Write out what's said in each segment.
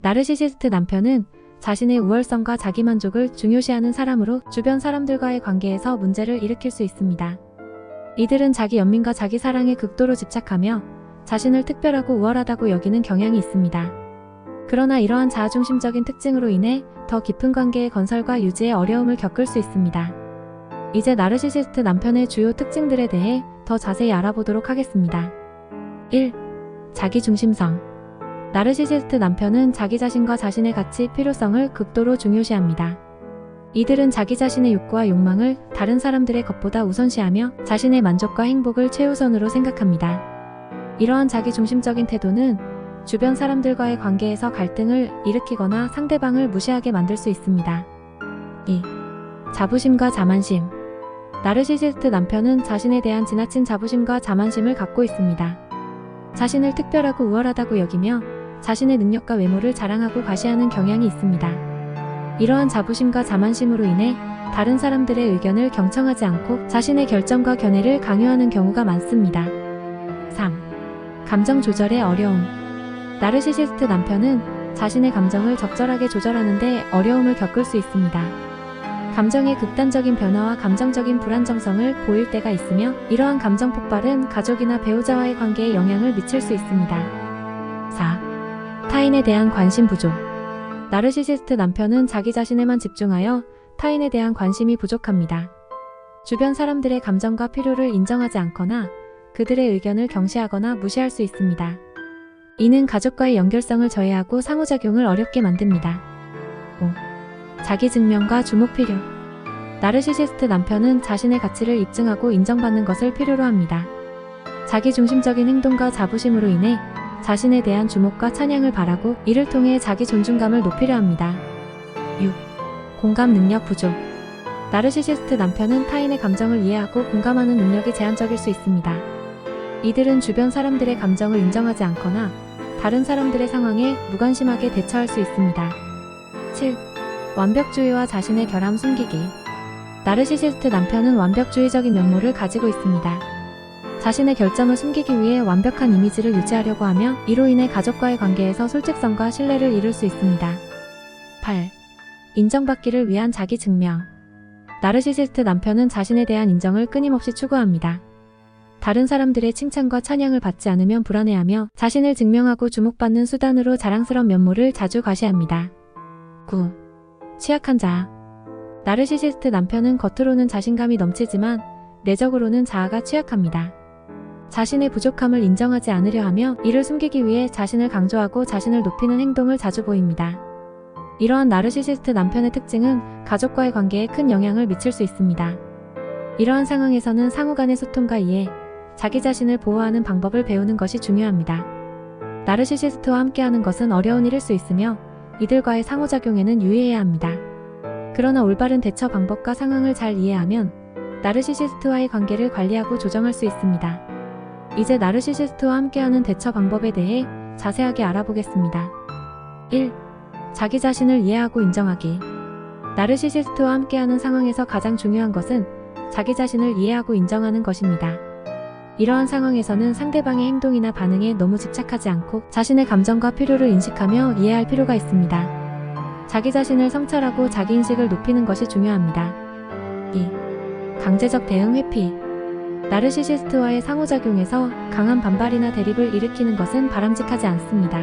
나르시시스트 남편은 자신의 우월성과 자기만족을 중요시하는 사람으로 주변 사람들과의 관계에서 문제를 일으킬 수 있습니다. 이들은 자기 연민과 자기 사랑에 극도로 집착하며 자신을 특별하고 우월하다고 여기는 경향이 있습니다. 그러나 이러한 자아중심적인 특징으로 인해 더 깊은 관계의 건설과 유지에 어려움을 겪을 수 있습니다. 이제 나르시시스트 남편의 주요 특징들에 대해 더 자세히 알아보도록 하겠습니다. 1. 자기중심성. 나르시시스트 남편은 자기 자신과 자신의 가치, 필요성을 극도로 중요시합니다. 이들은 자기 자신의 욕구와 욕망을 다른 사람들의 것보다 우선시하며 자신의 만족과 행복을 최우선으로 생각합니다. 이러한 자기중심적인 태도는 주변 사람들과의 관계에서 갈등을 일으키거나 상대방을 무시하게 만들 수 있습니다. 2. 자부심과 자만심. 나르시시스트 남편은 자신에 대한 지나친 자부심과 자만심을 갖고 있습니다. 자신을 특별하고 우월하다고 여기며 자신의 능력과 외모를 자랑하고 과시하는 경향이 있습니다. 이러한 자부심과 자만심으로 인해 다른 사람들의 의견을 경청하지 않고 자신의 결정과 견해를 강요하는 경우가 많습니다. 3. 감정 조절의 어려움. 나르시시스트 남편은 자신의 감정을 적절하게 조절하는 데 어려움을 겪을 수 있습니다. 감정의 극단적인 변화와 감정적인 불안정성을 보일 때가 있으며 이러한 감정 폭발은 가족이나 배우자와의 관계에 영향을 미칠 수 있습니다. 4. 타인에 대한 관심 부족. 나르시시스트 남편은 자기 자신에만 집중하여 타인에 대한 관심이 부족합니다. 주변 사람들의 감정과 필요를 인정하지 않거나 그들의 의견을 경시하거나 무시할 수 있습니다. 이는 가족과의 연결성을 저해하고 상호작용을 어렵게 만듭니다. 5. 자기 증명과 주목 필요. 나르시시스트 남편은 자신의 가치를 입증하고 인정받는 것을 필요로 합니다. 자기중심적인 행동과 자부심으로 인해 자신에 대한 주목과 찬양을 바라고 이를 통해 자기 존중감을 높이려 합니다. 6. 공감 능력 부족. 나르시시스트 남편은 타인의 감정을 이해하고 공감하는 능력이 제한적일 수 있습니다. 이들은 주변 사람들의 감정을 인정하지 않거나 다른 사람들의 상황에 무관심하게 대처할 수 있습니다. 7. 완벽주의와 자신의 결함 숨기기. 나르시시스트 남편은 완벽주의적인 면모를 가지고 있습니다. 자신의 결점을 숨기기 위해 완벽한 이미지를 유지하려고 하며 이로 인해 가족과의 관계에서 솔직성과 신뢰를 잃을 수 있습니다. 8. 인정받기를 위한 자기 증명. 나르시시스트 남편은 자신에 대한 인정을 끊임없이 추구합니다. 다른 사람들의 칭찬과 찬양을 받지 않으면 불안해하며 자신을 증명하고 주목받는 수단으로 자랑스러운 면모를 자주 과시합니다. 9. 취약한 자아. 나르시시스트 남편은 겉으로는 자신감이 넘치지만 내적으로는 자아가 취약합니다. 자신의 부족함을 인정하지 않으려 하며 이를 숨기기 위해 자신을 강조하고 자신을 높이는 행동을 자주 보입니다. 이러한 나르시시스트 남편의 특징은 가족과의 관계에 큰 영향을 미칠 수 있습니다. 이러한 상황에서는 상호 간의 소통과 이해, 자기 자신을 보호하는 방법을 배우는 것이 중요합니다. 나르시시스트와 함께하는 것은 어려운 일일 수 있으며 이들과의 상호작용에는 유의해야 합니다. 그러나 올바른 대처 방법과 상황을 잘 이해하면 나르시시스트와의 관계를 관리하고 조정할 수 있습니다. 이제 나르시시스트와 함께하는 대처 방법에 대해 자세하게 알아보겠습니다. 1. 자기 자신을 이해하고 인정하기. 나르시시스트와 함께하는 상황에서 가장 중요한 것은 자기 자신을 이해하고 인정하는 것입니다. 이러한 상황에서는 상대방의 행동이나 반응에 너무 집착하지 않고 자신의 감정과 필요를 인식하며 이해할 필요가 있습니다. 자기 자신을 성찰하고 자기인식을 높이는 것이 중요합니다. 2. 강제적 대응 회피. 나르시시스트와의 상호작용에서 강한 반발이나 대립을 일으키는 것은 바람직하지 않습니다.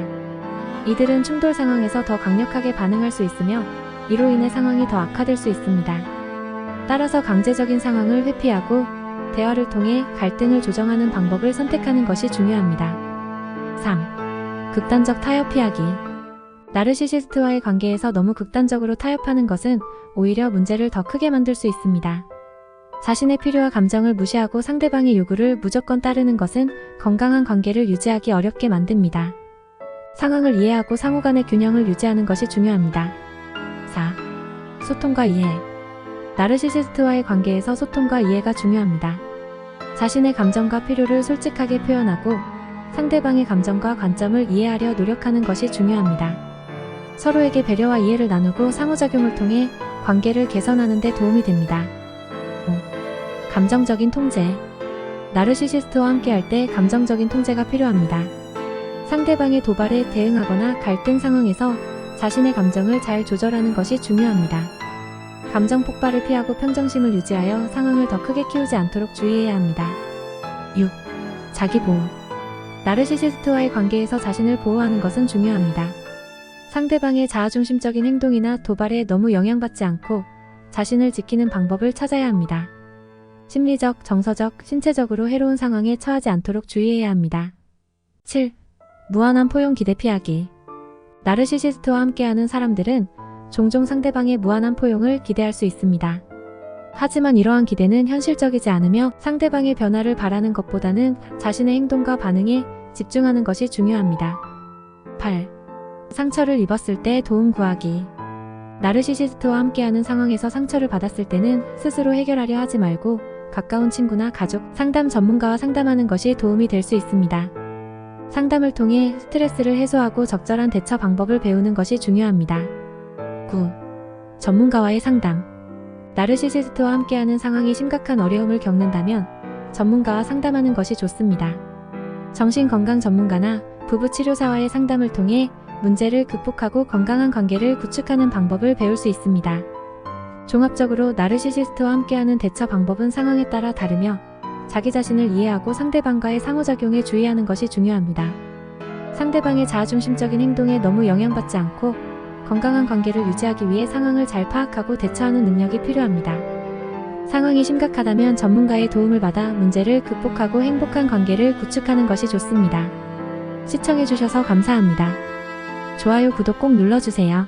이들은 충돌 상황에서 더 강력하게 반응할 수 있으며 이로 인해 상황이 더 악화될 수 있습니다. 따라서 강제적인 상황을 회피하고 대화를 통해 갈등을 조정하는 방법을 선택하는 것이 중요합니다. 3. 극단적 타협 피하기. 나르시시스트와의 관계에서 너무 극단적으로 타협하는 것은 오히려 문제를 더 크게 만들 수 있습니다. 자신의 필요와 감정을 무시하고 상대방의 요구를 무조건 따르는 것은 건강한 관계를 유지하기 어렵게 만듭니다. 상황을 이해하고 상호 간의 균형을 유지하는 것이 중요합니다. 4. 소통과 이해. 나르시시스트와의 관계에서 소통과 이해가 중요합니다. 자신의 감정과 필요를 솔직하게 표현하고 상대방의 감정과 관점을 이해하려 노력하는 것이 중요합니다. 서로에게 배려와 이해를 나누고 상호작용을 통해 관계를 개선하는 데 도움이 됩니다. 5. 감정적인 통제. 나르시시스트와 함께할 때 감정적인 통제가 필요합니다. 상대방의 도발에 대응하거나 갈등 상황에서 자신의 감정을 잘 조절하는 것이 중요합니다. 감정 폭발을 피하고 평정심을 유지하여 상황을 더 크게 키우지 않도록 주의해야 합니다. 6. 자기 보호. 나르시시스트와의 관계에서 자신을 보호하는 것은 중요합니다. 상대방의 자아중심적인 행동이나 도발에 너무 영향받지 않고 자신을 지키는 방법을 찾아야 합니다. 심리적, 정서적, 신체적으로 해로운 상황에 처하지 않도록 주의해야 합니다. 7. 무한한 포용 기대 피하기. 나르시시스트와 함께하는 사람들은 종종 상대방의 무한한 포용을 기대할 수 있습니다. 하지만 이러한 기대는 현실적이지 않으며 상대방의 변화를 바라는 것보다는 자신의 행동과 반응에 집중하는 것이 중요합니다. 8. 상처를 입었을 때 도움 구하기. 나르시시스트와 함께하는 상황에서 상처를 받았을 때는 스스로 해결하려 하지 말고 가까운 친구나 가족, 상담 전문가와 상담하는 것이 도움이 될 수 있습니다. 상담을 통해 스트레스를 해소하고 적절한 대처 방법을 배우는 것이 중요합니다. 9. 전문가와의 상담. 나르시시스트와 함께하는 상황이 심각한 어려움을 겪는다면 전문가와 상담하는 것이 좋습니다. 정신건강 전문가나 부부치료사와의 상담을 통해 문제를 극복하고 건강한 관계를 구축하는 방법을 배울 수 있습니다. 종합적으로 나르시시스트와 함께하는 대처 방법은 상황에 따라 다르며 자기 자신을 이해하고 상대방과의 상호작용에 주의하는 것이 중요합니다. 상대방의 자아중심적인 행동에 너무 영향받지 않고 건강한 관계를 유지하기 위해 상황을 잘 파악하고 대처하는 능력이 필요합니다. 상황이 심각하다면 전문가의 도움을 받아 문제를 극복하고 행복한 관계를 구축하는 것이 좋습니다. 시청해주셔서 감사합니다. 좋아요, 구독 꼭 눌러주세요.